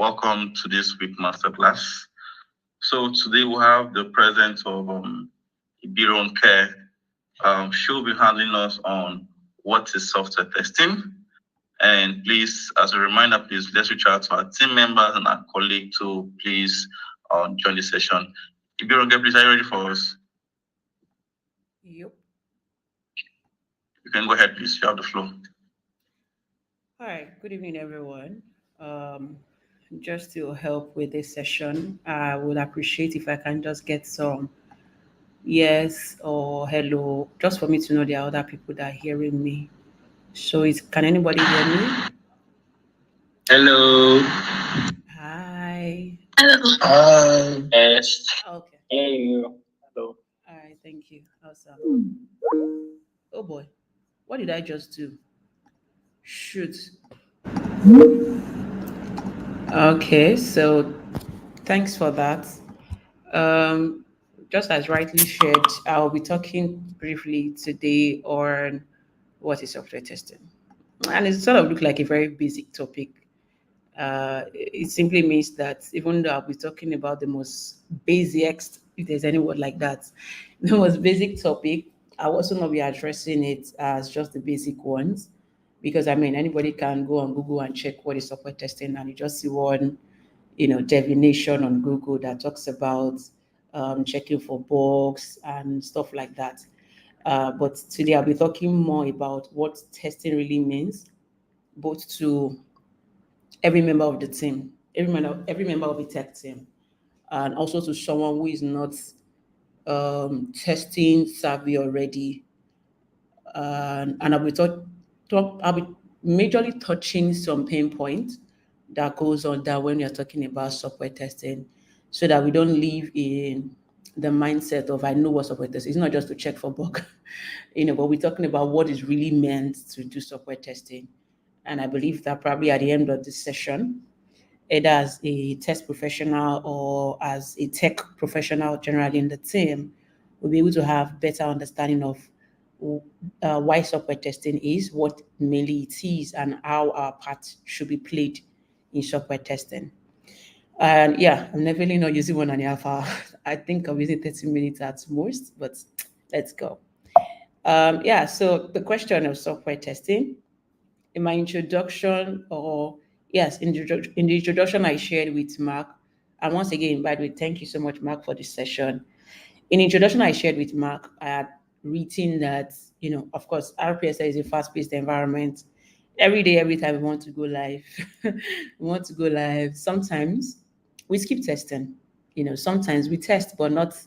Welcome to this week masterclass. So today we have the presence of Ibironke. She'll be handling us on what is software testing. And please, as a reminder, please let's reach out to our team members and our colleagues to please join the session. Ibironke, please, are you ready for us? Yep. You can go ahead, please. You have the floor. Hi, good evening, everyone. Just to help with this session, I would appreciate if I can just get some yes or hello, just for me to know there are other people that are hearing me. So, can anybody hear me? Hello. Hi. Hi. Yes. Okay. Hey. Hello. All right. Thank you. Awesome. Oh boy, what did I just do? Shoot. Okay. So, thanks for that. Um, just as rightly shared, I'll be talking briefly today on what is software testing. And it sort of look like a very basic topic. It simply means that even though I'll be talking about the most basic, if there's any word like that, the most basic topic, I'll also not be addressing it as just the basic ones. Because I mean, anybody can go on Google and check what is software testing, and you just see one definition on Google that talks about checking for bugs and stuff like that. But today I'll be talking more about what testing really means, both to every member of the team, every member of the tech team, and also to someone who is not testing savvy already. And I'll be majorly touching some pain points that goes on that when you're talking about software testing, so that we don't live in the mindset of I know what software testing is. It's not just to check for bug, but we're talking about what is really meant to do software testing. And I believe that probably at the end of this session, either as a test professional or as a tech professional generally in the team, we'll be able to have better understanding of why software testing is, what mainly it is, and how our part should be played in software testing. And yeah, I'm definitely not using 1.5 hours. I think I'm using 30 minutes at most, but let's go. Yeah, so the question of software testing in my introduction, or yes, in the introduction I shared with Mark, and once again, by the way, thank you so much, Mark, for this session. In the introduction I shared with Mark, I had written that, of course, RPSL is a fast-paced environment. Every day, every time we want to go live, we want to go live. Sometimes we skip testing. Sometimes we test, but not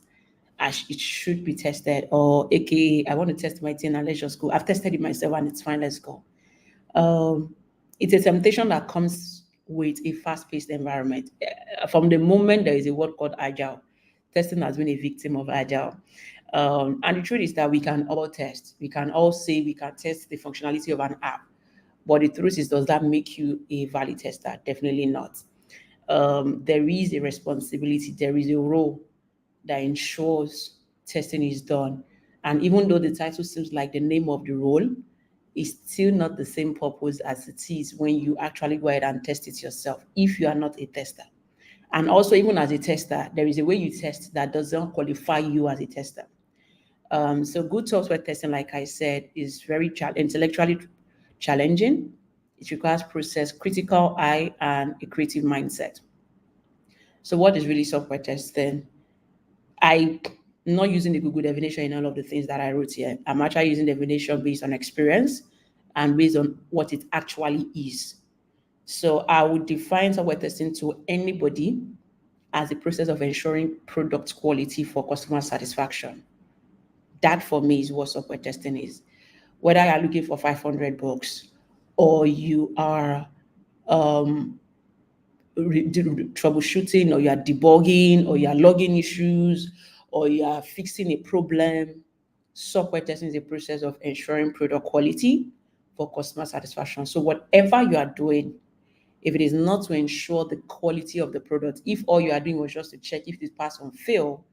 as it should be tested. Or, AKA, I want to test my thing and let's just go. I've tested it myself and it's fine. Let's go. Um, it's a temptation that comes with a fast-paced environment. From the moment there is a word called agile, testing has been a victim of agile. And the truth is that we can all test. We can all say we can test the functionality of an app. But the truth is, does that make you a valid tester? Definitely not. There is a responsibility, there is a role that ensures testing is done. And even though the title seems like the name of the role, it's still not the same purpose as it is when you actually go ahead and test it yourself, if you are not a tester. And also, even as a tester, there is a way you test that doesn't qualify you as a tester. So good software testing, like I said, is very intellectually challenging. It requires process, critical eye, and a creative mindset. So what is really software testing? I'm not using the Google definition in all of the things that I wrote here. I'm actually using definition based on experience and based on what it actually is. So I would define software testing to anybody as the process of ensuring product quality for customer satisfaction. That for me is what software testing is. Whether you're looking for 500 bucks or you are um, troubleshooting, or you are debugging, or you are logging issues, or you are fixing a problem, software testing is a process of ensuring product quality for customer satisfaction. So whatever you are doing, if it is not to ensure the quality of the product, if all you are doing was just to check if this pass or fail,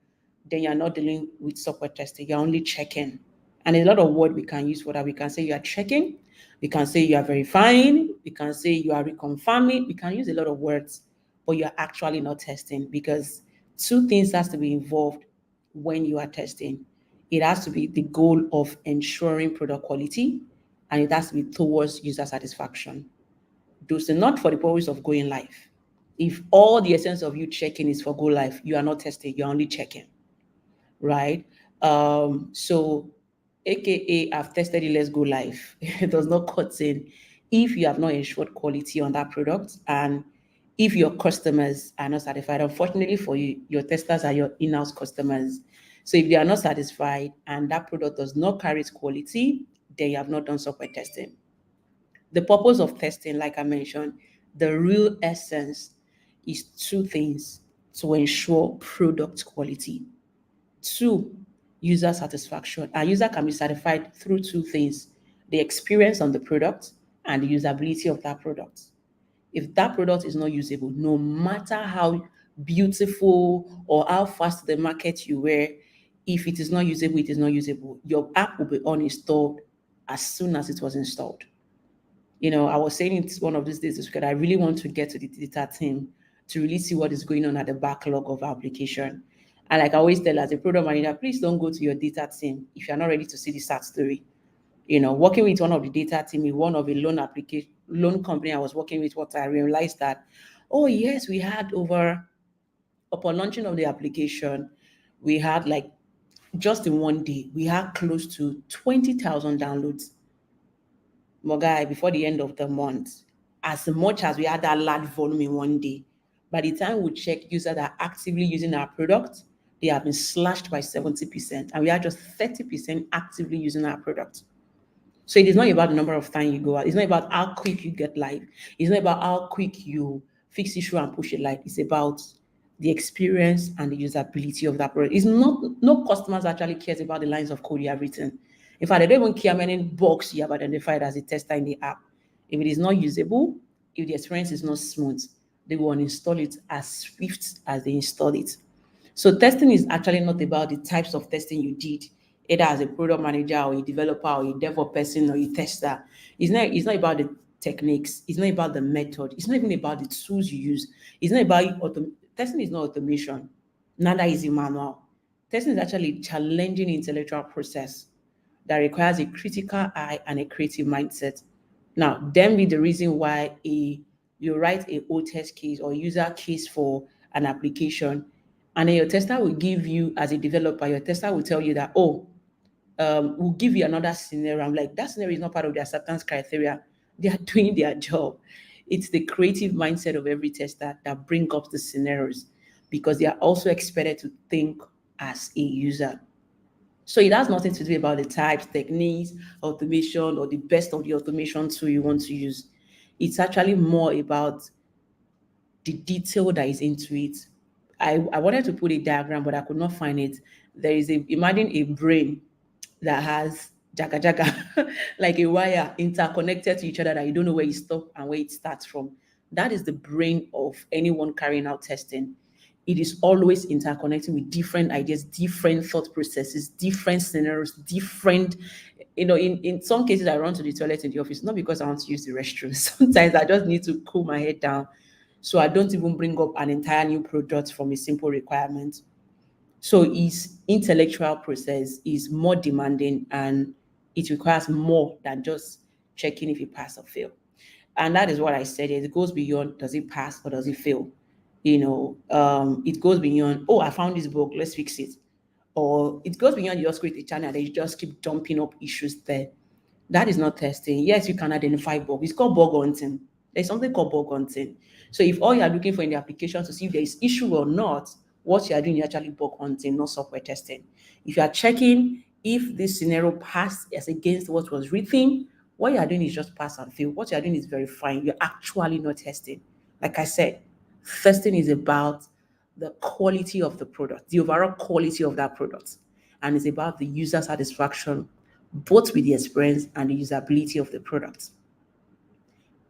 then you're not dealing with software testing. You're only checking. And a lot of word we can use for that. We can say you are checking. We can say you are verifying. We can say you are reconfirming. We can use a lot of words or you're actually not testing, because two things has to be involved when you are testing. It has to be the goal of ensuring product quality, and it has to be towards user satisfaction. Those are not for the purpose of going live. If all the essence of you checking is for go live, you are not testing, you're only checking, right? So aka I've tested it, let's go live. It does not cut in if you have not ensured quality on that product, and if your customers are not satisfied. Unfortunately for you, your testers are your in-house customers. So if they are not satisfied and that product does not carry its quality, then you have not done software testing. The purpose of testing, like I mentioned, the real essence is two things: to ensure product quality, two, user satisfaction. A user can be satisfied through two things: the experience on the product and the usability of that product. If that product is not usable, no matter how beautiful or how fast the market you were, if it is not usable, it is not usable. Your app will be uninstalled as soon as it was installed. I was saying it one of these days because I really want to get to the data team to really see what is going on at the backlog of our application. And like I always tell as a product manager, please don't go to your data team if you're not ready to see the sad story. Working with one of the data team in one of a loan company I was working with, what I realized that, oh yes, we had upon launching of the application, we had like just in one day, we had close to 20,000 downloads. Mogai, before the end of the month, as much as we had that large volume in one day, by the time we check users that are actively using our product, they have been slashed by 70%, and we are just 30% actively using our product. So it is not about the number of time you go out. It's not about how quick you get live. It's not about how quick you fix issue and push it live. It's about the experience and the usability of that product. It's not, no customers actually cares about the lines of code you have written. In fact, they don't even care how many bugs you have identified as a tester in the app. If it is not usable, if the experience is not smooth, they will uninstall it as swift as they install it. So testing is actually not about the types of testing you did, either as a product manager or a developer or a DevOps person or a tester. It's not about the techniques. It's not about the method. It's not even about the tools you use. It's not about testing is not automation. Neither is it manual. Testing is actually a challenging intellectual process that requires a critical eye and a creative mindset. Now, then be the reason why you write a O test case or user case for an application, and then your tester will give you, as a developer, your tester will tell you that, we'll give you another scenario. I'm like, that scenario is not part of the acceptance criteria. They are doing their job. It's the creative mindset of every tester that bring up the scenarios, because they are also expected to think as a user. So it has nothing to do about the types, techniques, automation, or the best of the automation tool you want to use. It's actually more about the detail that is into it. I wanted to put a diagram, but I could not find it. Imagine a brain that has jaga jaga, like a wire interconnected to each other that you don't know where it stops and where it starts from. That is the brain of anyone carrying out testing. It is always interconnecting with different ideas, different thought processes, different scenarios, different, in some cases I run to the toilet in the office, not because I want to use the restroom. Sometimes I just need to cool my head down. So I don't even bring up an entire new product from a simple requirement. So his intellectual process is more demanding, and it requires more than just checking if you pass or fail. And that is what I said. It goes beyond, does it pass or does it fail? It goes beyond, oh, I found this bug, let's fix it. Or it goes beyond, you just create a channel and you just keep dumping up issues there. That is not testing. Yes, you can identify bug. It's called bug hunting. There's something called bug hunting. So if all you are looking for in the application to see if there is issue or not, what you are doing is actually bug hunting, not software testing. If you are checking if this scenario passed as against what was written, what you are doing is just pass and fail. What you are doing is verifying. You're actually not testing. Like I said, testing is about the quality of the product, the overall quality of that product. And it's about the user satisfaction, both with the experience and the usability of the product.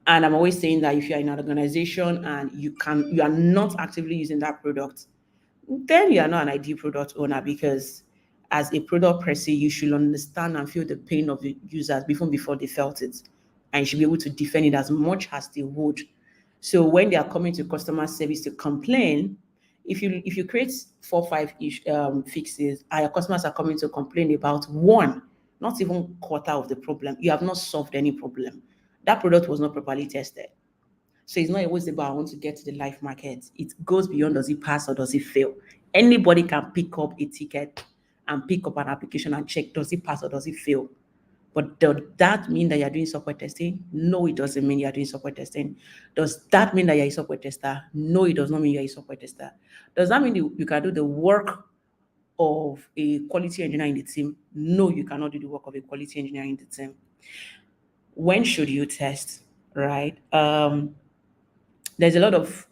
And I'm always saying that if you're in an organization and you are not actively using that product, then you are not an ideal product owner, because as a product per se, you should understand and feel the pain of the users even before they felt it. And you should be able to defend it as much as they would So when they are coming to customer service to complain, if you create 4 5 fixes, and your customers are coming to complain about one, not even quarter of the problem, you have not solved any problem. That product was not properly tested. So it's not always about I want to get to the live market. It goes beyond does it pass or does it fail. Anybody can pick up a ticket and pick up an application and check does it pass or does it fail. But does that mean that you're doing software testing? No, it doesn't mean you're doing software testing. Does that mean that you're a software tester? No, it does not mean you're a software tester. Does that mean you can do the work of a quality engineer in the team? No, you cannot do the work of a quality engineer in the team. When should you test? Right? There's a lot of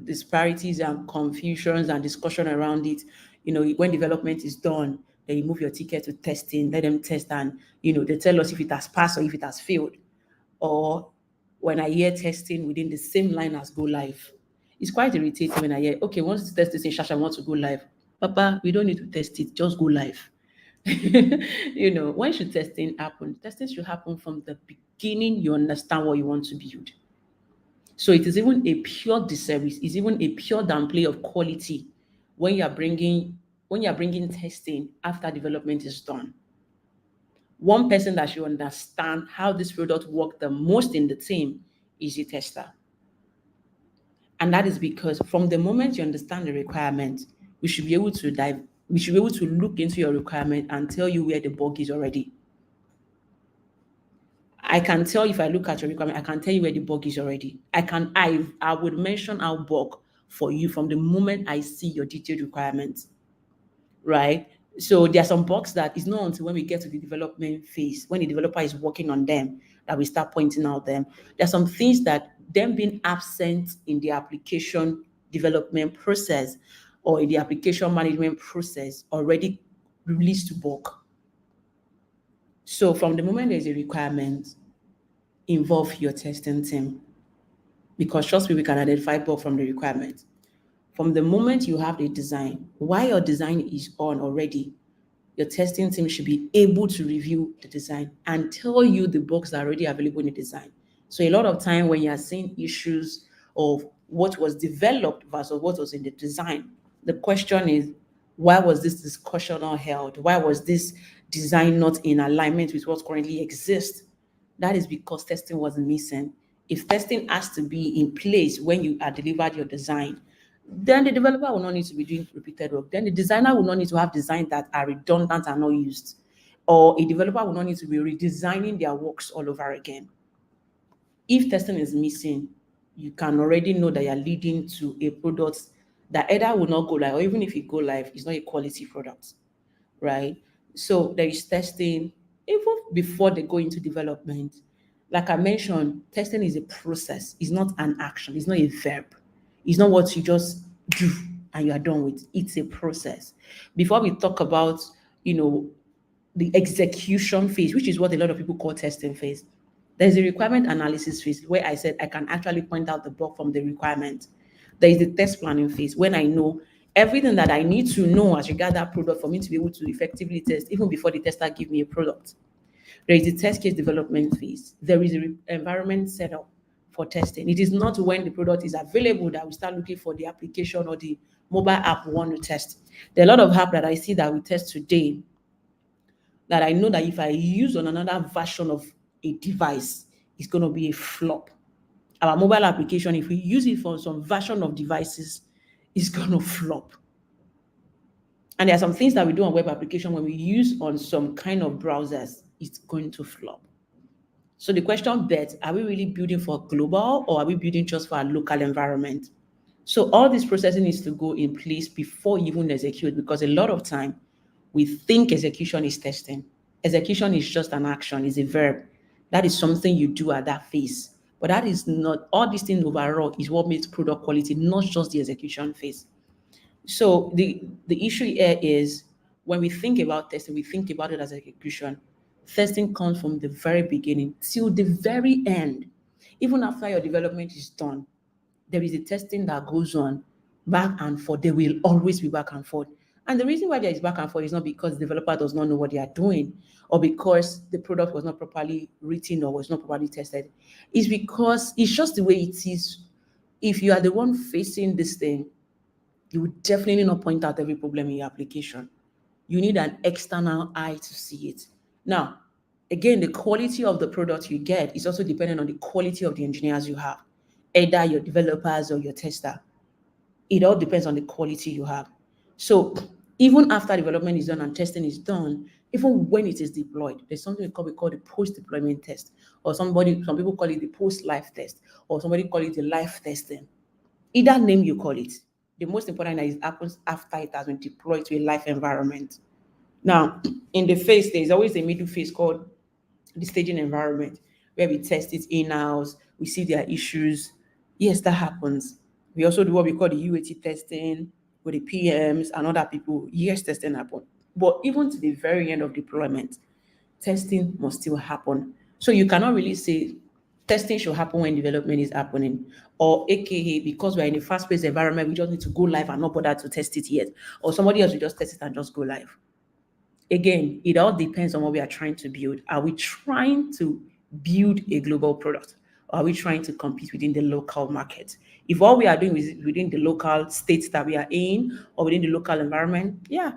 disparities and confusions and discussion around it. When development is done, then you move your ticket to testing, let them test, and they tell us if it has passed or if it has failed. Or when I hear testing within the same line as go live, it's quite irritating when I hear, okay, once the test is in Shasha, I want to go live. Papa, we don't need to test it, just go live. When should testing happen? Testing should happen from the beginning. You understand what you want to build. So it is even a pure disservice, it's even a pure downplay of quality when you're bringing testing after development is done. One person that should understand how this product work the most in the team is the tester. And that is because from the moment you understand the requirement, we should be able to look into your requirement and tell you where the bug is already. I can tell if I look at your requirement, I can tell you where the bug is already. I would mention our bug for you from the moment I see your detailed requirements, right? So there are some bugs that is not until when we get to the development phase, when the developer is working on them, that we start pointing out them. There are some things that them being absent in the application development process or in the application management process already leads to bug. So from the moment there's a requirement, involve your testing team, because trust me, we can identify bug from the requirement. From the moment you have the design, while your design is on already, your testing team should be able to review the design and tell you the bugs that are already available in the design. So a lot of time when you are seeing issues of what was developed versus what was in the design, the question is, why was this discussion not held? Why was this design not in alignment with what currently exists? That is because testing was missing. If testing has to be in place when you are delivered your design, then the developer will not need to be doing repeated work. Then the designer will not need to have designs that are redundant and not used. Or a developer will not need to be redesigning their works all over again. If testing is missing, you can already know that you're leading to a product that either will not go live, or even if it go live, it's not a quality product, right? So there is testing even before they go into development. Like I mentioned, testing is a process, it's not an action, it's not a verb. It's not what you just do and you are done with. It's a process. Before we talk about, the execution phase, which is what a lot of people call testing phase, there's a requirement analysis phase where I said I can actually point out the bug from the requirement. There is the test planning phase when I know everything that I need to know as regard that product for me to be able to effectively test, even before the tester give me a product. There is the test case development phase. There is an environment setup for testing. It is not when the product is available that we start looking for the application or the mobile app we want to test. There are a lot of apps that I see that we test today that I know that if I use on another version of a device, it's going to be a flop. Our mobile application, if we use it for some version of devices, it's going to flop. And there are some things that we do on web application when we use on some kind of browsers, it's going to flop. So the question bets, are we really building for global or are we building just for our local environment? So all this processing needs to go in place before you even execute, because a lot of time we think execution is testing. Execution is just an action, is a verb. That is something you do at that phase. But that is not, all these things overall is what makes product quality, not just the execution phase. So the issue here is when we think about testing, we think about it as execution. Testing comes from the very beginning till the very end. Even after your development is done, there is a testing that goes on back and forth. They will always be back and forth. And the reason why there is back and forth is not because the developer does not know what they are doing or because the product was not properly written or was not properly tested. It's because it's just the way it is. If you are the one facing this thing, you would definitely not point out every problem in your application. You need an external eye to see it. Now, again, the quality of the product you get is also dependent on the quality of the engineers you have, either your developers or your tester. It all depends on the quality you have. So even after development is done and testing is done, even when it is deployed, there's something we call the post-deployment test, or some people call it the post-life test, or somebody call it the life testing. Either name you call it. The most important thing is it happens after it has been deployed to a live environment. Now, in the phase, there's always a middle phase called the staging environment, where we test it in-house, we see their issues. Yes, that happens. We also do what we call the UAT testing with the PMs and other people. Yes, testing happen. But even to the very end of deployment, testing must still happen. So you cannot really say testing should happen when development is happening, or AKA because we're in a fast-paced environment, we just need to go live and not bother to test it yet, or somebody else will just test it and just go live. Again, it all depends on what we are trying to build. Are we trying to build a global product? Or are we trying to compete within the local market? If all we are doing is within the local states that we are in or within the local environment, yeah,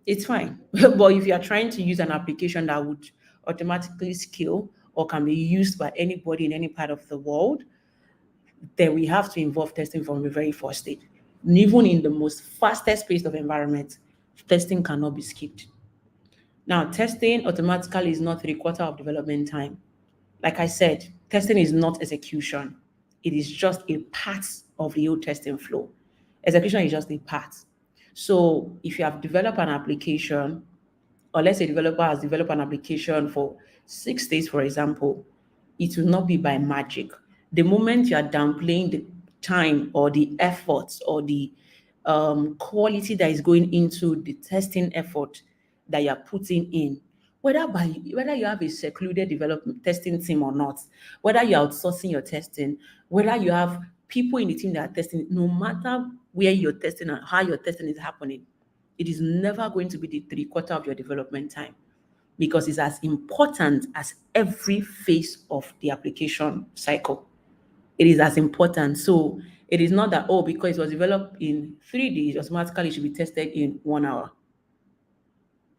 it's fine. But if you are trying to use an application that would automatically scale or can be used by anybody in any part of the world, then we have to involve testing from the very first stage. And even in the most fastest paced of environments, testing cannot be skipped. Now, testing automatically is not 3/4 of development time. Like I said, testing is not execution. It is just a part of the whole testing flow. Execution is just a part. So if you have developed an application, or let's say a developer has developed an application for 6 days, for example, it will not be by magic. The moment you are downplaying the time or the efforts or the quality that is going into the testing effort that you are putting in, whether you have a secluded development testing team or not, whether you're outsourcing your testing, whether you have people in the team that are testing, no matter where you're testing and how your testing is happening, it is never going to be the 3/4 of your development time because it's as important as every phase of the application cycle. It is as important. So it is not that, oh, because it was developed in 3 days, automatically it should be tested in 1 hour.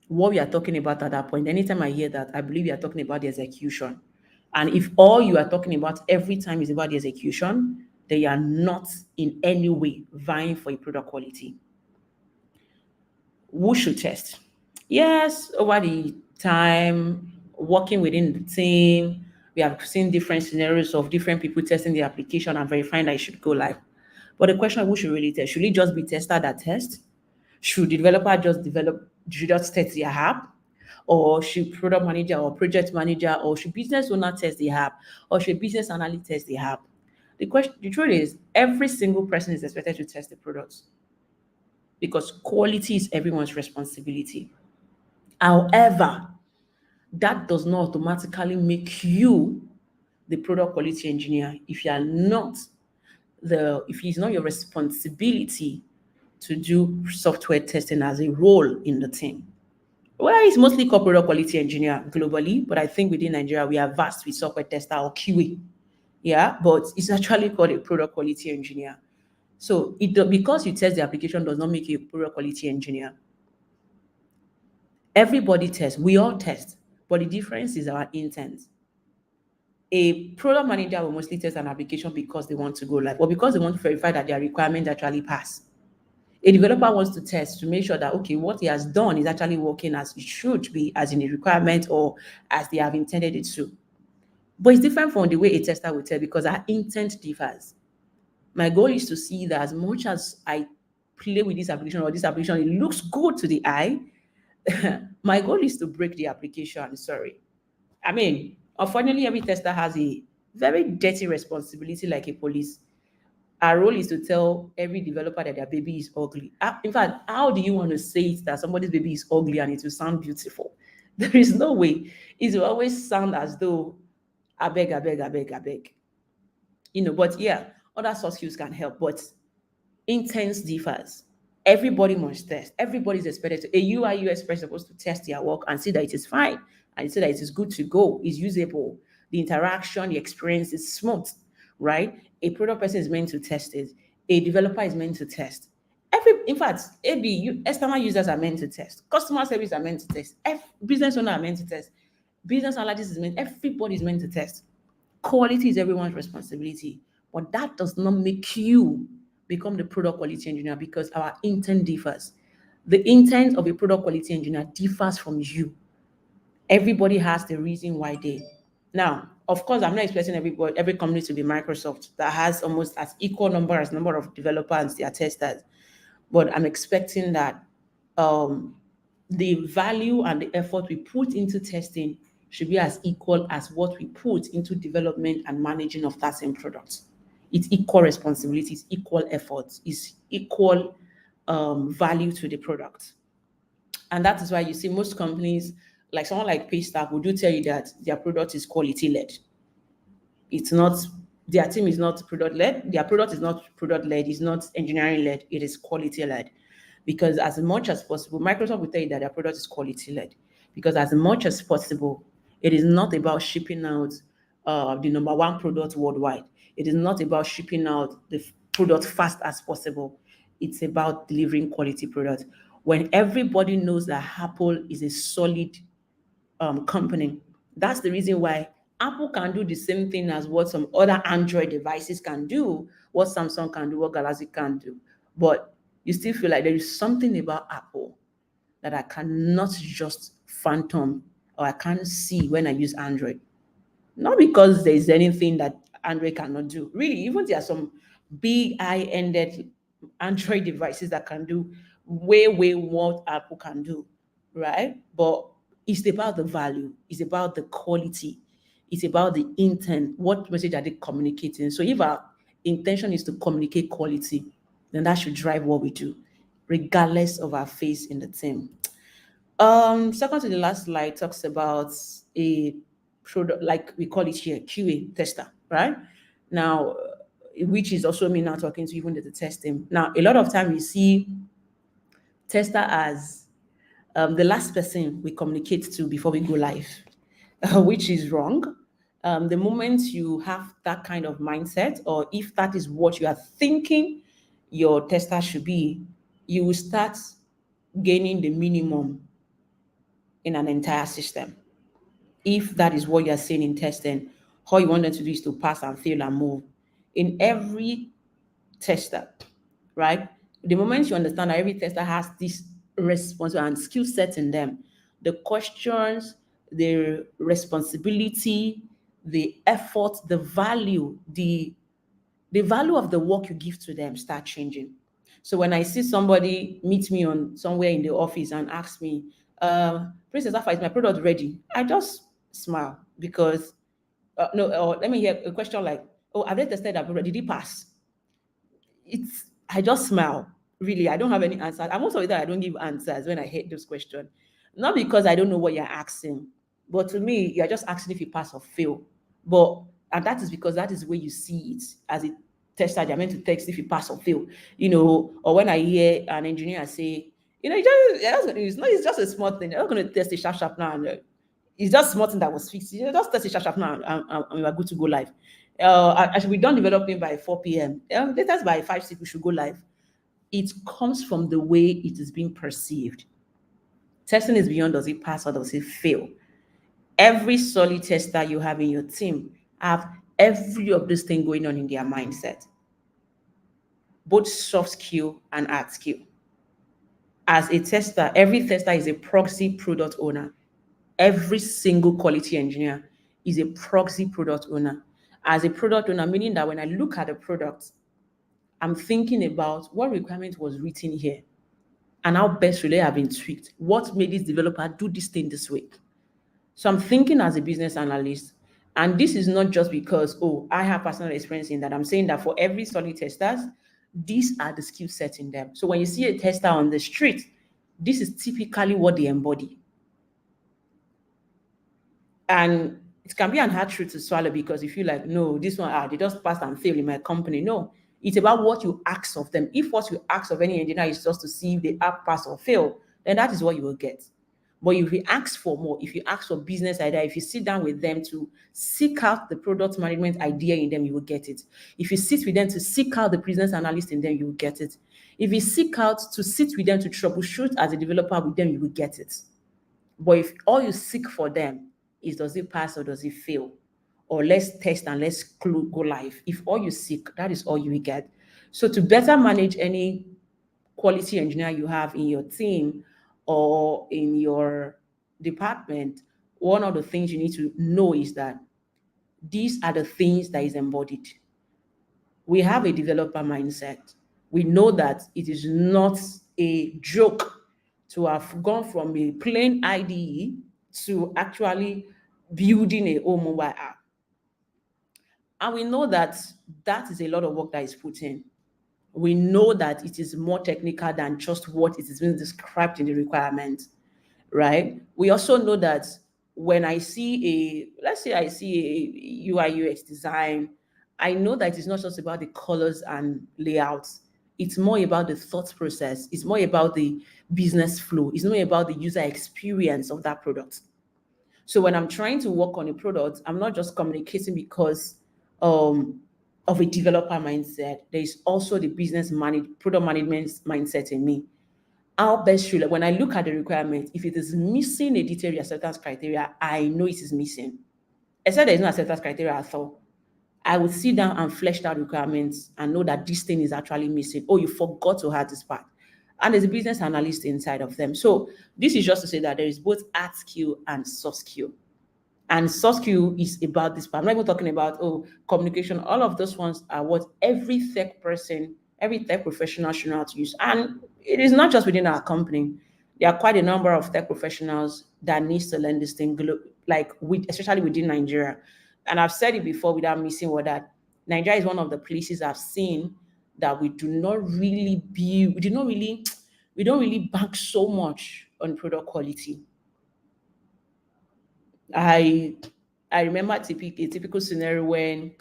What we are talking about at that point, anytime I hear that, I believe we are talking about the execution. And if all you are talking about every time is about the execution, then you are not in any way vying for a product quality. Who should test? Yes, over the time, working within the team, we have seen different scenarios of different people testing the application and verifying that it should go live. But the question of who should really test? Should it just be tester that test? Should the developer should just test the app? Or should product manager or project manager or should business owner test the app? Or should business analyst test the app? The truth is, every single person is expected to test the products because quality is everyone's responsibility. However, that does not automatically make you the product quality engineer if you are not if it's not your responsibility to do software testing as a role in the team. Well, it's mostly called product quality engineer globally, but I think within Nigeria we are vast with software tester or QA. Yeah, but it's actually called a product quality engineer. So because you test the application does not make you a product quality engineer. Everybody tests, we all test, but the difference is our intent. A product manager will mostly test an application because they want to go live or because they want to verify that their requirements actually pass. A developer wants to test to make sure that, okay, what he has done is actually working as it should be, as in a requirement or as they have intended it to. But it's different from the way a tester will test because our intent differs. My goal is to see that as much as I play with this application or this application, it looks good to the eye. My goal is to break the application. Sorry. I mean, unfortunately, every tester has a very dirty responsibility like a police. Our role is to tell every developer that their baby is ugly. In fact, how do you want to say it that somebody's baby is ugly and it will sound beautiful? There is no way. It will always sound as though, I beg, I beg, I beg, I beg. But yeah, other soft skills can help, but intent differs. Everybody must test. Everybody is expected to. A UI UX person is supposed to test their work and see that it is fine and see that it is good to go, is usable. The interaction, the experience is smooth, right? A product person is meant to test it. A developer is meant to test. In fact, external users are meant to test. Customer service are meant to test. Business owner are meant to test. Business analyst is meant. Everybody is meant to test. Quality is everyone's responsibility, but that does not make you become the product quality engineer because our intent differs. The intent of a product quality engineer differs from you. Everybody has the reason why they. Now, of course, I'm not expecting every company to be Microsoft that has almost as equal number of developers as their testers, but I'm expecting that um, the value and the effort we put into testing should be as equal as what we put into development and managing of that same product. It's equal responsibility, it's equal effort, it's equal value to the product. And that is why you see most companies, like someone like Paystack, will do tell you that their product is quality led. It's not, their team is not product led, their product is not product led, it's not engineering led, it is quality led. Because as much as possible, Microsoft will tell you that their product is quality led. Because as much as possible, it is not about shipping out the number one product worldwide. It is not about shipping out the product fast as possible. It's about delivering quality product. When everybody knows that Apple is a solid company, that's the reason why Apple can do the same thing as what some other Android devices can do, what Samsung can do, what Galaxy can do. But you still feel like there is something about Apple that I cannot just phantom or I can't see when I use Android. Not because there is anything that Android cannot do. Really, even there are some big high-ended Android devices that can do way what Apple can do, right? But it's about the value, it's about the quality, it's about the intent. What message are they communicating? So if our intention is to communicate quality, then that should drive what we do, regardless of our phase in the team. Second to the last slide talks about a product, like we call it here, QA tester, right? Now, which is also me now talking to even the testing. Now, a lot of time you see tester as the last person we communicate to before we go live, which is wrong. The moment you have that kind of mindset, or if that is what you are thinking your tester should be, you will start gaining the minimum in an entire system. If that is what you're saying in testing, all you want them to do is to pass and fail and move. In every tester, right? The moment you understand that every tester has this responsibility and skill set in them, the questions, the responsibility, the effort, the value of the work you give to them start changing. So when I see somebody meet me on somewhere in the office and ask me, Princess Alpha, is my product ready? I just smile because no, or let me hear a question like, oh, have they tested that product? Did it pass? I just smile. Really, I don't have any answers. And most of the time, I don't give answers when I hate those questions. Not because I don't know what you're asking, but to me, you're just asking if you pass or fail. But and that is because that is where you see it as a tester. You're meant to text if you pass or fail. Or when I hear an engineer say, it's just a small thing. They're not going to test it sharp now. It's just small thing that was fixed. Just test it sharp now, and we're good to go live. I should be done developing by 4 p.m. Latest by 5, 6, we should go live. It comes from the way it is being perceived. Testing is beyond does it pass or does it fail. Every solid tester you have in your team have every of this thing going on in their mindset, both soft skill and hard skill. As a tester, every tester is a proxy product owner. Every single quality engineer is a proxy product owner. As a product owner, meaning that when I look at a product, I'm thinking about what requirement was written here and how best will they have been tweaked. What made this developer do this thing this way? So I'm thinking as a business analyst, and this is not just because, oh, I have personal experience in that. I'm saying that for every solid testers, these are the skill sets in them. So when you see a tester on the street, this is typically what they embody. And it can be an hard truth to swallow because you feel like, no, this one, they just passed and failed in my company. No, It's about what you ask of them. If what you ask of any engineer is just to see if they app pass or fail, then that is what you will get. But if you ask for more, if you ask for business idea, if you sit down with them to seek out the product management idea in them, you will get it. If you sit with them to seek out the business analyst in them, you will get it. If you seek out to sit with them to troubleshoot as a developer with them, you will get it. But if all you seek for them is does it pass or does it fail? Or let's test and let's go live. If all you seek, that is all you will get. So to better manage any quality engineer you have in your team or in your department, one of the things you need to know is that these are the things that is embodied. We have a developer mindset. We know that it is not a joke to have gone from a plain IDE to actually building a whole mobile app. And we know that that is a lot of work that is put in. We know that it is more technical than just what it is being described in the requirement, right? We also know that when I see let's say I see a UI UX design, I know that it's not just about the colors and layouts. It's more about the thought process. It's more about the business flow. It's more about the user experience of that product. So when I'm trying to work on a product, I'm not just communicating because um, of a developer mindset. There is also the product management mindset in me. How best should when I look at the requirement, if it is missing a detailed acceptance criteria, I know it is missing. Except there is no acceptance criteria at all. I would sit down and flesh out requirements and know that this thing is actually missing. Oh, you forgot to add this part. And there's a business analyst inside of them. So this is just to say that there is both art skill and soft skill. And soft skill is about this part. I'm not even talking about communication. All of those ones are what every tech person, every tech professional should know how to use. And it is not just within our company. There are quite a number of tech professionals that needs to learn this thing, especially within Nigeria. And I've said it before without missing word that Nigeria is one of the places I've seen that we don't really bank so much on product quality. I remember a typical scenario when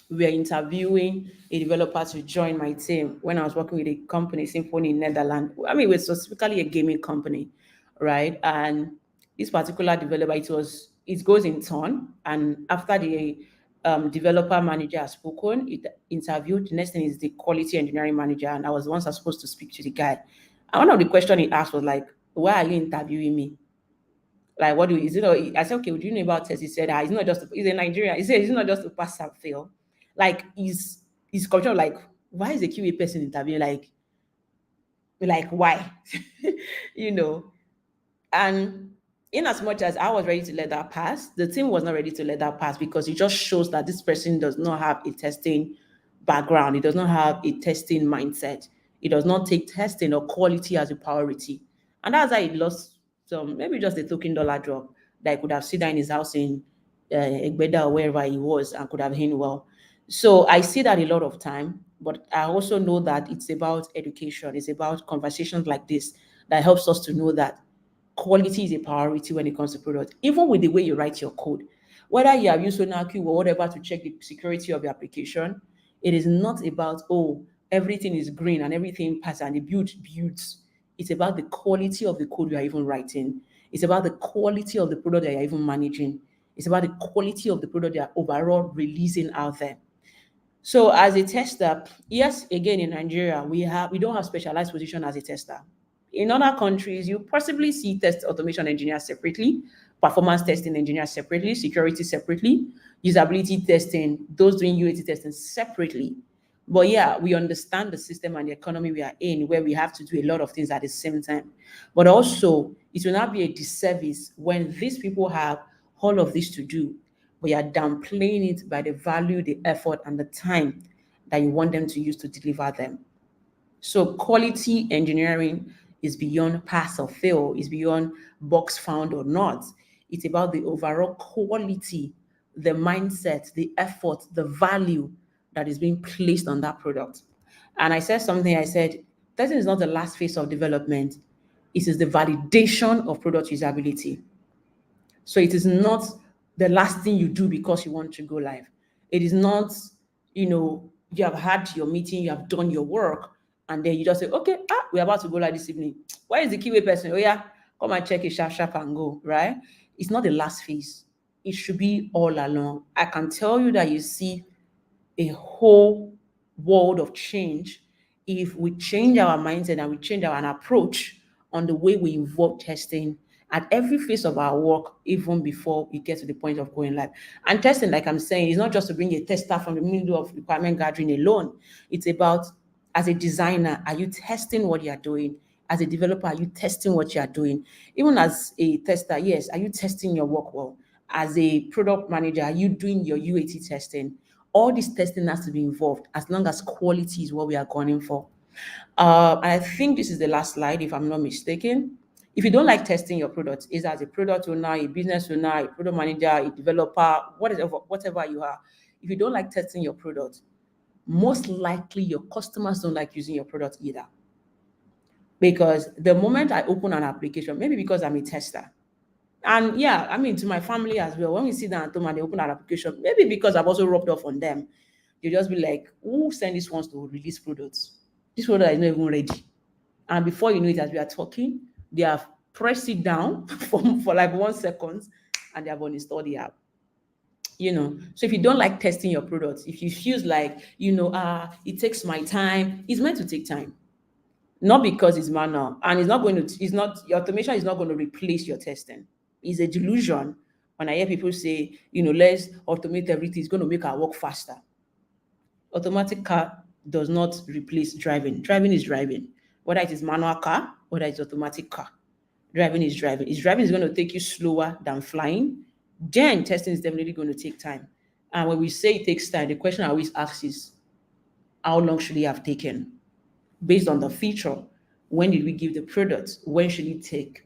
we were interviewing a developer to join my team when I was working with a company, Symphony in Netherlands. I mean, it was specifically a gaming company, right? And this particular developer, it goes in turn. And after the developer manager has spoken, it interviewed. The next thing is the quality engineering manager, and I was the one supposed to speak to the guy. And one of the questions he asked was like, "Why are you interviewing me? Like, what do you, is it? I said, okay, do you know about test?" He said, it's not just, he's a Nigerian. He said, it's not just to pass and fail. Like, he's culture, like, why is the QA person interviewing? Like why? you know? And in as much as I was ready to let that pass, the team was not ready to let that pass because it just shows that this person does not have a testing background. It does not have a testing mindset. It does not take testing or quality as a priority. And that's how he lost maybe just a token dollar job that he could have sit down in his house in Egbeda or wherever he was and could have done well. So I see that a lot of time, but I also know that it's about education. It's about conversations like this that helps us to know that quality is a priority when it comes to product, even with the way you write your code. Whether you have used SonarQube or whatever to check the security of your application, it is not about, everything is green and everything passes and the builds. It's about the quality of the code you are even writing. It's about the quality of the product that you're even managing. It's about the quality of the product you're overall releasing out there. So as a tester, yes, again in Nigeria, we don't have specialized position as a tester. In other countries, you possibly see test automation engineers separately, performance testing engineers separately, security separately, usability testing, those doing UAT testing separately. But yeah, we understand the system and the economy we are in, where we have to do a lot of things at the same time. But also, it will not be a disservice when these people have all of this to do, but you're downplaying it by the value, the effort, and the time that you want them to use to deliver them. So quality engineering is beyond pass or fail, is beyond box found or not. It's about the overall quality, the mindset, the effort, the value that is being placed on that product. And I said, testing is not the last phase of development. It is the validation of product usability. So it is not the last thing you do because you want to go live. It is not, you have had your meeting, you have done your work, and then you just say, okay, we're about to go like this evening. Where is the keyway person? Oh yeah, come and check it, sharp, sharp, and go, right? It's not the last phase. It should be all along. I can tell you that you see a whole world of change if we change our mindset and we change our approach on the way we involve testing at every phase of our work, even before we get to the point of going live. And testing, like I'm saying, is not just to bring a tester from the middle of requirement gathering alone. It's about, as a designer, are you testing what you are doing? As a developer, are you testing what you are doing? Even as a tester, yes, are you testing your work well? As a product manager, are you doing your UAT testing? All this testing has to be involved as long as quality is what we are gunning for. And I think this is the last slide, if I'm not mistaken. If you don't like testing your product, is as a product owner, a business owner, a product manager, a developer, whatever you are, if you don't like testing your product, most likely your customers don't like using your product either. Because the moment I open an application, maybe because I'm a tester, and yeah, I mean, to my family as well, when we sit down at home and they open our application, maybe because I've also rubbed off on them, they just be like, who send these ones to release products? This product is not even ready. And before you know it, as we are talking, they have pressed it down for like 1 second and they have uninstalled the app. So if you don't like testing your products, if you feel like, it takes my time, it's meant to take time. Not because it's manual, and your automation is not going to replace your testing. It's a delusion when I hear people say, let's automate everything, it's going to make our work faster. Automatic car does not replace driving. Driving is driving. Whether it is manual car, whether it's automatic car. Driving is driving. If driving is going to take you slower than flying, then testing is definitely going to take time. And when we say it takes time, the question I always ask is, how long should it have taken? Based on the feature, when did we give the product? When should it take?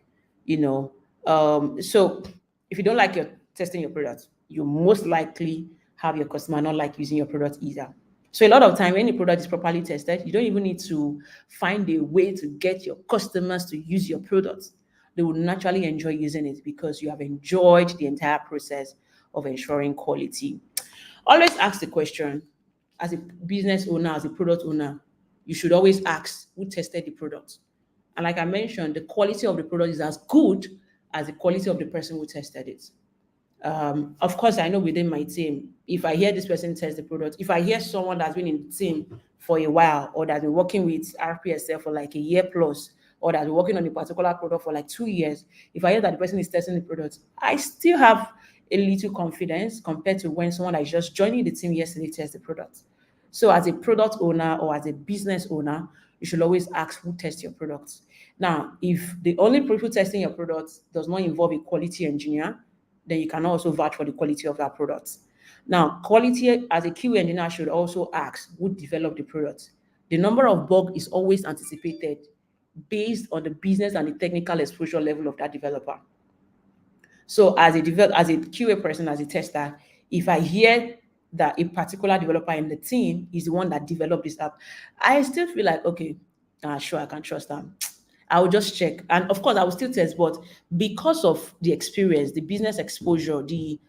So if you don't like your testing your product, you most likely have your customer not like using your product either. So a lot of time when the product is properly tested, you don't even need to find a way to get your customers to use your product. They will naturally enjoy using it because you have enjoyed the entire process of ensuring quality. Always ask the question, as a business owner, as a product owner, you should always ask who tested the product. And like I mentioned, the quality of the product is as good as the quality of the person who tested it. Of course, I know within my team, if I hear this person test the product, if I hear someone that's been in the team for a while, or that's been working with RPSL for like a year plus, or that's been working on a particular product for like 2 years, if I hear that the person is testing the product, I still have a little confidence compared to when someone that is just joining the team yesterday tests the product. So as a product owner or as a business owner, you should always ask who tests your products. Now, if the only people testing your products does not involve a quality engineer, then you can also vouch for the quality of that product. Now, quality as a QA engineer should also ask who developed the product. The number of bugs is always anticipated based on the business and the technical exposure level of that developer. So as a QA person, as a tester, if I hear that a particular developer in the team is the one that developed this app, I still feel like, okay, sure, I can trust them. I will just check. And of course, I will still test, but because of the experience, the business exposure, the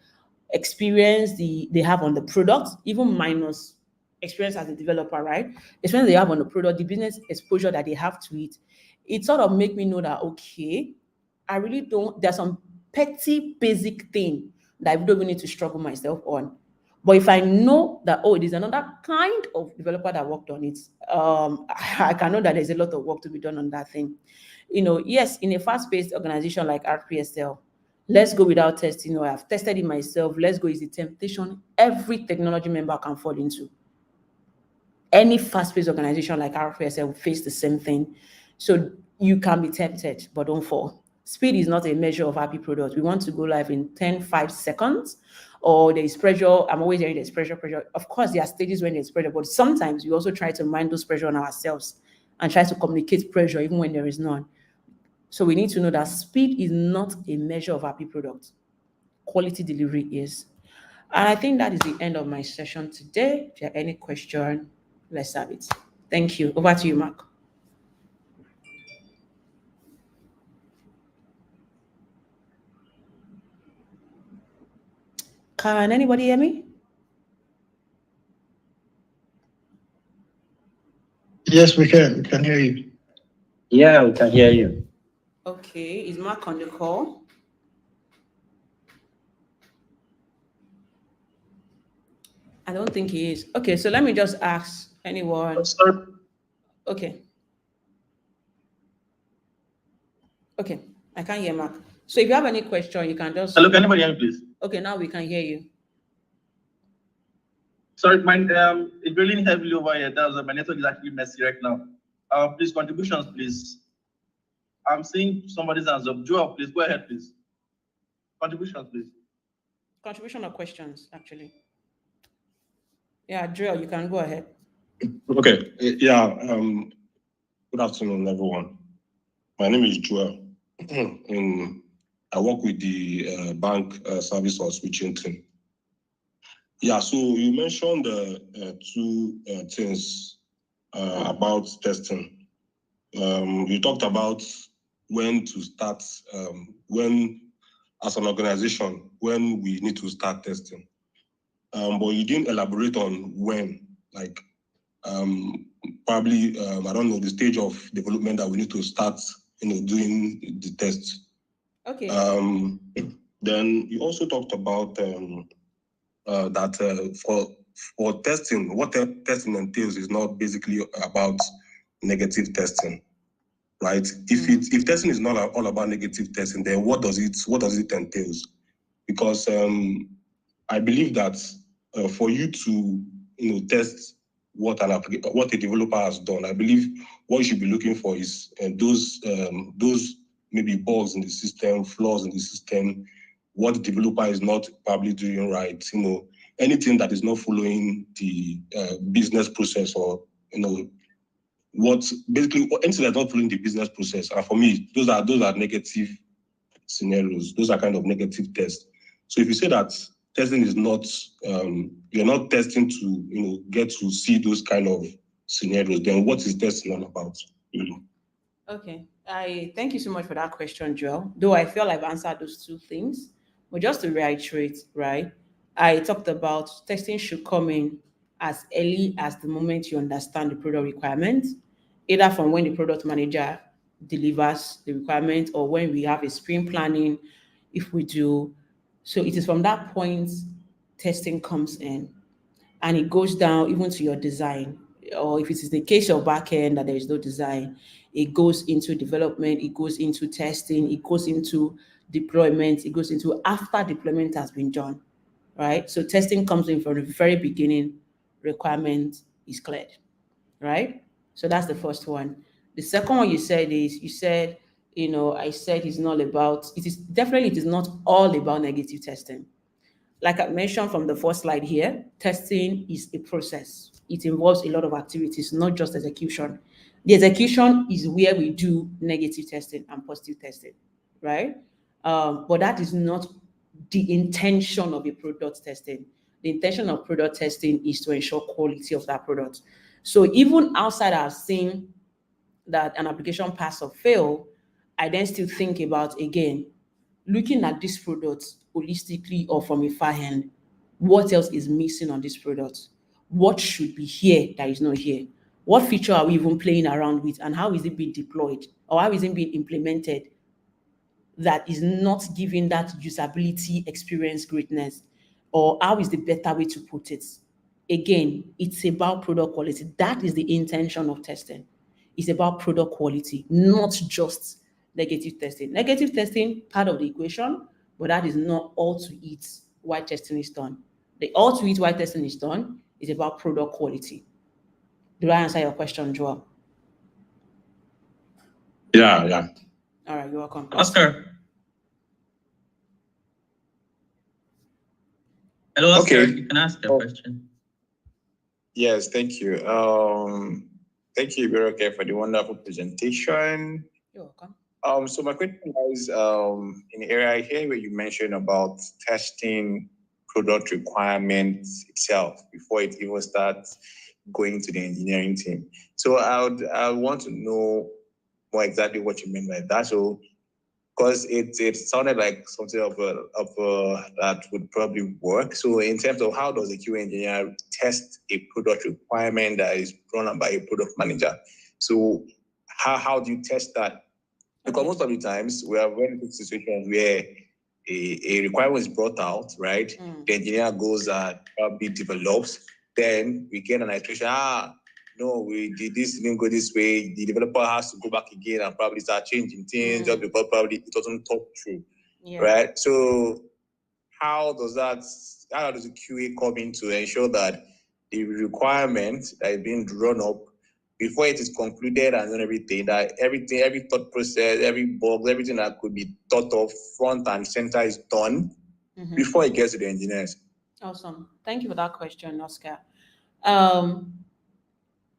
experience they have on the product, even minus experience as a developer, right? Experience they have on the product, the business exposure that they have to it, it sort of make me know that, okay, I really don't, there's some petty basic thing that I don't even need to struggle myself on. But if I know that, oh, it is another kind of developer that worked on it, I can know that there's a lot of work to be done on that thing. Yes, in a fast-paced organization like RPSL, let's go without testing, or I've tested it myself, let's go is the temptation every technology member can fall into. Any fast-paced organization like RPSL will face the same thing. So you can be tempted, but don't fall. Speed is not a measure of happy product. We want to go live in 5 seconds, or there is pressure. I'm always hearing there's pressure. Of course, there are stages when there's pressure, but sometimes we also try to mind those pressure on ourselves and try to communicate pressure even when there is none. So we need to know that speed is not a measure of happy product. Quality delivery is. And I think that is the end of my session today. If you have any question, let's have it. Thank you. Over to you, Mark. Can anybody hear me? Yes, we can. We can hear you. Yeah, we can hear you. Okay, is Mark on the call? I don't think he is. Okay, so let me just ask anyone. Sorry. Okay, okay, I can't hear Mark. So if you have any question, you can just. Hello, can anybody hear me, please? Okay, now we can hear you. Sorry, my it's raining heavily over here. That's my network is actually messy right now. Please contributions, please. I'm seeing somebody's hands up. Joel, please go ahead, please. Contributions, please. Contribution or questions, actually. Yeah, Joel, you can go ahead. Okay. Yeah. Good afternoon, everyone. My name is Joel. and I work with the bank service or switching team. Yeah. So you mentioned two things about testing. You talked about when to start, when as an organization, when we need to start testing. But you didn't elaborate on when, like probably I don't know the stage of development that we need to start, doing the test. Okay. Then you also talked about that for testing, what testing entails is not basically about negative testing, right? If testing is not all about negative testing, then what does it entails? Because I believe that for you to test what a developer has done, I believe what you should be looking for is those maybe bugs in the system, flaws in the system, what the developer is not probably doing right, anything that is not following the business process, or what basically anything that's not following the business process. And for me, those are negative scenarios. Those are kind of negative tests. So if you say that testing is not, you're not testing to, get to see those kind of scenarios, then what is testing all about? Okay. I thank you so much for that question, Joel. Though I feel I've answered those two things. But just to reiterate, right? I talked about testing should come in as early as the moment you understand the product requirement, either from when the product manager delivers the requirement or when we have a sprint planning, if we do. So it is from that point testing comes in, and it goes down even to your design. Or if it is the case of backend that there is no design, it goes into development, it goes into testing, it goes into deployment, it goes into after deployment has been done, right? So testing comes in from the very beginning, requirement is cleared, right? So that's the first one. The second one you said is, I said it's not about, it is not all about negative testing. Like I mentioned from the first slide here, testing is a process. It involves a lot of activities, not just execution. The execution is where we do negative testing and positive testing, right? But that is not the intention of a product testing. The intention of product testing is to ensure quality of that product. So even outside our seeing that an application pass or fail, I then still think about, again, looking at this product holistically or from a far end, what else is missing on this product? What should be here that is not here? What feature are we even playing around with, and how is it being deployed, or how is it being implemented that is not giving that usability experience greatness? Or how is the better way to put it? Again, it's about product quality. That is the intention of testing. It's about product quality, not just negative testing. Negative testing, part of the equation, but that is not all to it why testing is done. The all to it why testing is done is about product quality. Do I answer your question, Joel? Yeah. All right, you're welcome. Oscar. Hello, Oscar. Okay. You can ask a question. Yes, thank you. Thank you, Ibironke, for the wonderful presentation. You're welcome. So my question is, in the area here where you mentioned about testing product requirements itself before it even starts going to the engineering team. So I want to know more exactly what you mean by that. So because it sounded like something of that would probably work. So in terms of how does a QA engineer test a product requirement that is run by a product manager? So how do you test that? Because most of the times we have very good situations where a requirement is brought out, right? The engineer goes and probably develops. Then we get an iteration. No, we did this, didn't go this way. The developer has to go back again and probably start changing things just because probably it doesn't talk through, right? So how does the QA come in to ensure that the requirement that is being drawn up before it is concluded and then every thought process, every bug, everything that could be thought of front and center is done before it gets to the engineers? Awesome. Thank you for that question, Oscar.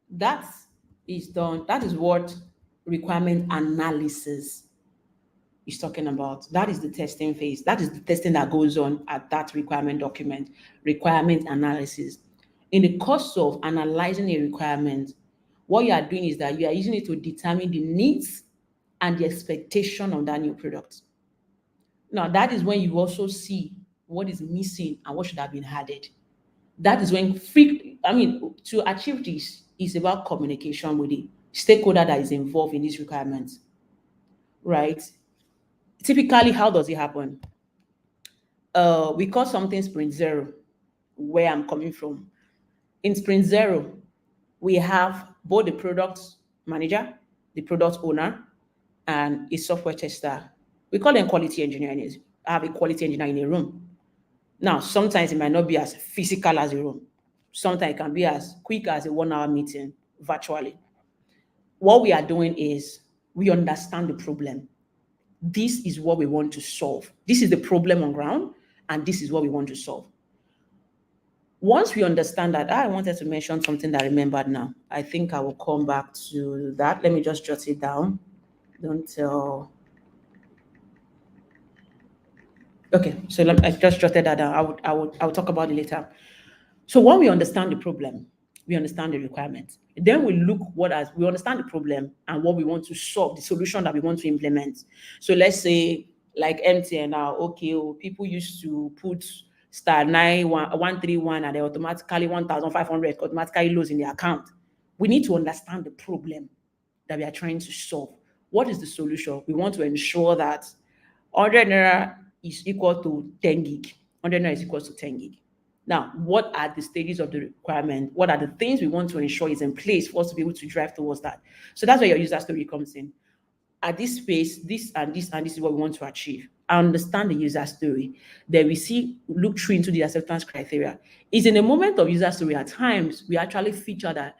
That is done. That is what requirement analysis is talking about. That is the testing phase. That is the testing that goes on at that requirement document, requirement analysis. In the course of analyzing a requirement, what you are doing is that you are using it to determine the needs and the expectation of that new product. Now, that is when you also see what is missing and what should have been added. That is when to achieve this is about communication with the stakeholder that is involved in these requirements, right? Typically, how does it happen? We call something sprint zero, where I'm coming from. In sprint zero, we have both the product manager, the product owner, and a software tester. We call them quality engineers. I have a quality engineer in a room. Now, sometimes it might not be as physical as a room. Sometimes it can be as quick as a 1-hour meeting virtually. What we are doing is we understand the problem. This is what we want to solve. This is the problem on ground, and this is what we want to solve. Once we understand that, I wanted to mention something that I remembered now. I think I will come back to that. Let me just jot it down. Don't tell. Okay, so I just jotted that down. I will talk about it later. So when we understand the problem, we understand the requirements. Then we look we understand the problem and what we want to solve, the solution that we want to implement. So let's say like MTN now, people used to put *9131 and they automatically 1,500 automatically lose in the account. We need to understand the problem that we are trying to solve. What is the solution? We want to ensure that 100 naira is equal to 10 gig. 100 naira is equal to 10 gig. Now, what are the stages of the requirement? What are the things we want to ensure is in place for us to be able to drive towards that? So that's where your user story comes in. At this phase, this and this and this is what we want to achieve. I understand the user story. Then we look through into the acceptance criteria. It's in a moment of user story at times we actually feature that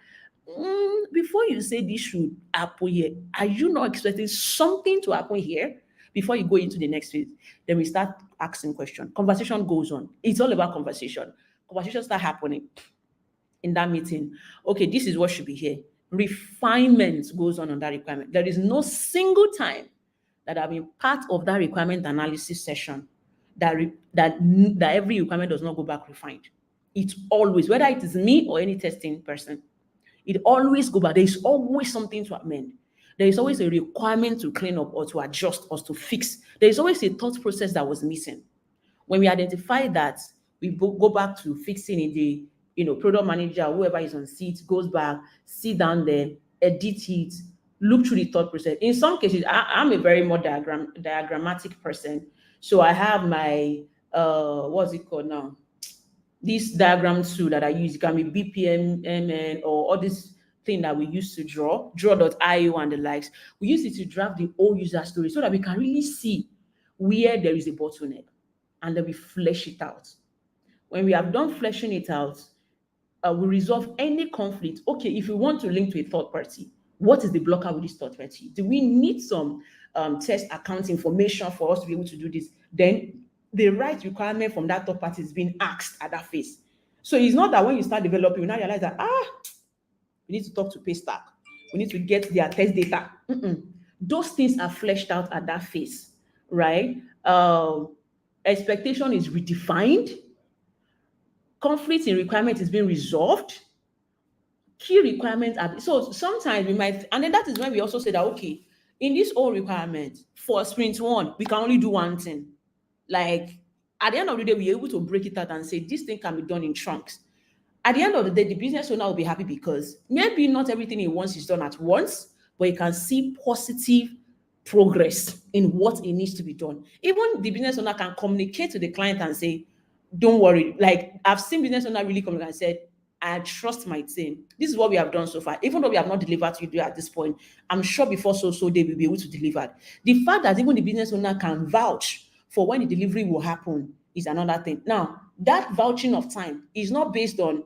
before you say this should happen here, are you not expecting something to happen here before you go into the next phase? Then we start asking questions. Conversation goes on. It's all about conversation. Conversations start happening in that meeting. Okay, this is what should be here. Refinement goes on that requirement. There is no single time that I've been part of that requirement analysis session that every requirement does not go back refined. It's always, whether it is me or any testing person, it always go back. There is always something to amend. There is always a requirement to clean up or to adjust or to fix. There is always a thought process that was missing. When we identify that, we go back to fixing in the product manager, whoever is on seat, goes back, sit down there, edit it, look through the thought process. In some cases, I'm a very more diagrammatic person. So I have my, what's it called now? This diagram tool that I use. It can be BPM, MN, or all this thing that we use to draw.io and the likes. We use it to draft the whole user story so that we can really see where there is a bottleneck and then we flesh it out. When we have done fleshing it out, we resolve any conflict. Okay, if we want to link to a third party, what is the blocker with this third party? Do we need some test account information for us to be able to do this? Then the right requirement from that third party is being asked at that phase. So it's not that when you start developing, you now realize that, we need to talk to Paystack. We need to get their test data. Those things are fleshed out at that phase, right? Expectation is redefined. Conflict in requirement is being resolved. Key requirements are, so sometimes we might, and then that is when we also say that, okay, in this whole requirement for sprint 1, we can only do one thing. Like at the end of the day, we're able to break it out and say this thing can be done in chunks. At the end of the day, the business owner will be happy because maybe not everything he wants is done at once, but he can see positive progress in what it needs to be done. Even the business owner can communicate to the client and say, don't worry. Like I've seen business owner really come and said, I trust my team. This is what we have done so far. Even though we have not delivered to you at this point, I'm sure before so they will be able to deliver. The fact that even the business owner can vouch for when the delivery will happen is another thing. Now, that vouching of time is not based on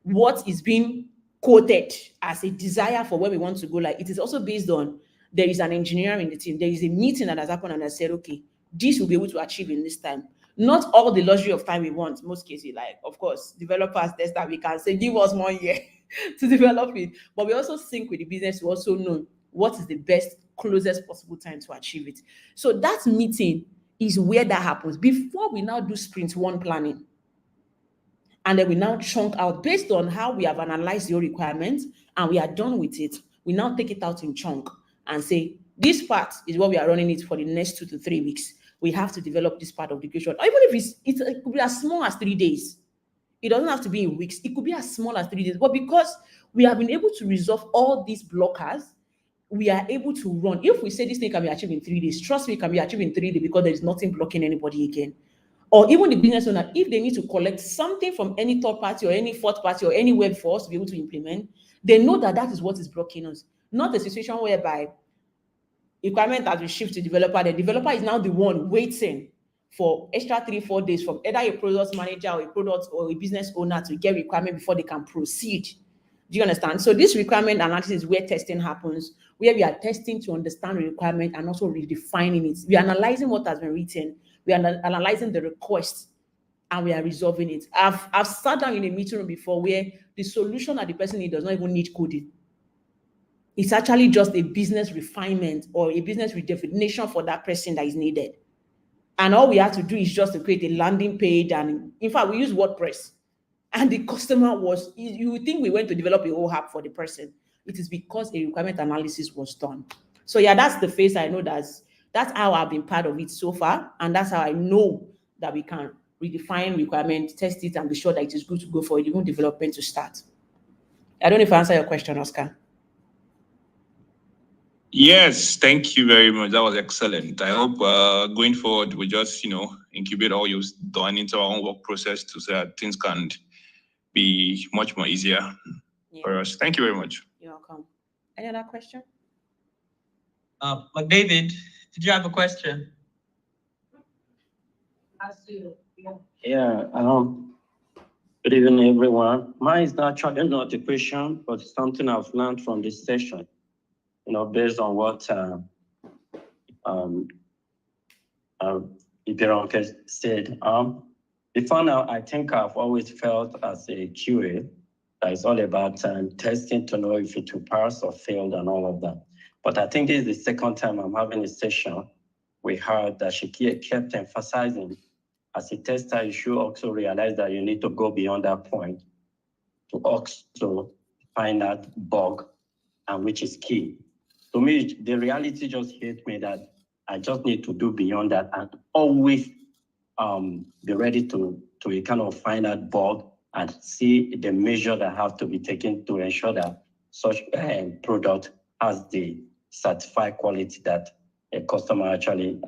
what is being quoted as a desire for where we want to go. Like it is also based on there is an engineer in the team. There is a meeting that has happened and I said, okay, this will be able to achieve in this time. Not all the luxury of time we want. Most cases, like of course, developers, that's that we can say, give us 1 year to develop it. But we also sync with the business to also know what is the best, closest possible time to achieve it. So that meeting is where that happens. Before we now do sprint 1 planning, and then we now chunk out based on how we have analyzed your requirements and we are done with it. We now take it out in chunk and say, this part is what we are running it for the next 2 to 3 weeks. We have to develop this part of the equation. Or even if it could be as small as 3 days. It doesn't have to be in weeks. It could be as small as 3 days. But because we have been able to resolve all these blockers, we are able to run. If we say this thing can be achieved in 3 days, trust me, it can be achieved in 3 days because there is nothing blocking anybody again. Or even the business owner, if they need to collect something from any third party or any fourth party or any web for us to be able to implement, they know that that is what is blocking us. Not a situation whereby requirement has been shifted to developer. The developer is now the one waiting for extra 3-4 days from either a product manager or a product or a business owner to get requirement before they can proceed. Do you understand? So this requirement analysis is where testing happens, where we are testing to understand the requirement and also redefining it. We are analyzing what has been written. We are analyzing the request and we are resolving it. I've sat down in a meeting room before where the solution that the person needs does not even need coding. It's actually just a business refinement or a business redefinition for that person that is needed. And all we have to do is just to create a landing page. And in fact, we use WordPress. And the customer was, you would think we went to develop a whole app for the person. It is because a requirement analysis was done. So yeah, that's the phase I know that's how I've been part of it so far. And that's how I know that we can redefine requirement, test it, and be sure that it is good to go for even development to start. I don't know if I answer your question, Oscar. Yes, thank you very much. That was excellent. I hope going forward, we just, incubate all you've done into our own work process to so that things can be much more easier for us. Thank you very much. You're welcome. Any other question? McDavid, did you have a question? Yeah, good evening, everyone. Mine is actually not a question, but something I've learned from this session, based on what Ibironke said. Before now, I think I've always felt as a QA that it's all about testing to know if it will pass or fail and all of that. But I think this is the second time I'm having a session. We heard that she kept emphasizing, as a tester, you should also realize that you need to go beyond that point to also find that bug, and which is key. To me, the reality just hit me that I just need to do beyond that and always be ready to kind of find that bug and see the measure that have to be taken to ensure that such a product has the certified quality that a customer actually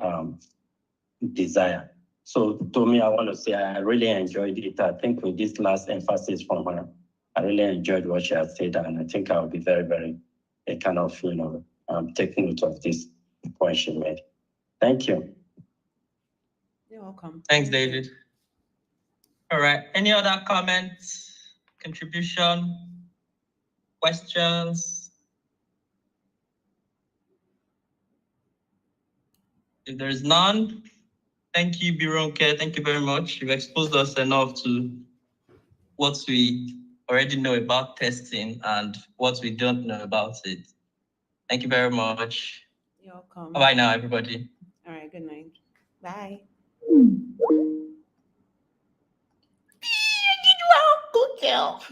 desire. So to me, I want to say I really enjoyed it. I think with this last emphasis from her, I really enjoyed what she has said, and I think I'll be very, very kind of, taking note of this point she made. Thank you. You're welcome. Thanks, David. All right. Any other comments, contribution, questions? If there's none, thank you, Ibironke. Thank you very much. You've exposed us enough to what we already know about testing and what we don't know about it. Thank you very much. You're welcome. Bye now, everybody. All right, good night. Bye. Good girl.